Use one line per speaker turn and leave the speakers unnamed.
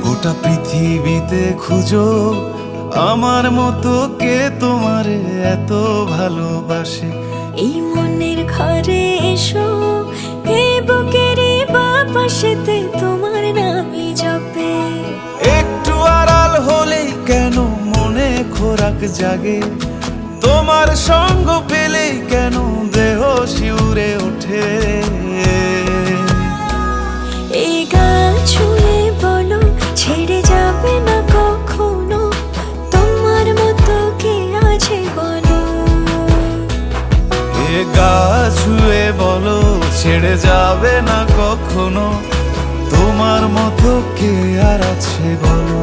গোটা পৃথিবীতে খুঁজো আমার মতো কে তোমারে এত ভালোবাসে।
এই মনের ঘরে এসো, এই বুকেরই বাপাশেতে তোমার নামই জপে।
একটু আড়াল হলেই কেন মনে খোরাক জাগে, তোমার সঙ্গ পেলেই কেন দেহ শিউরে ওঠে।
এই গা ছুঁয়ে বলো ছেড়ে যাবে না কখনো, তোমার মতো কে আছে বলো।
এ গা ছুঁয়ে বলো ছেড়ে যাবে না কখনো, তোমার মতো কে আর আছে বলো।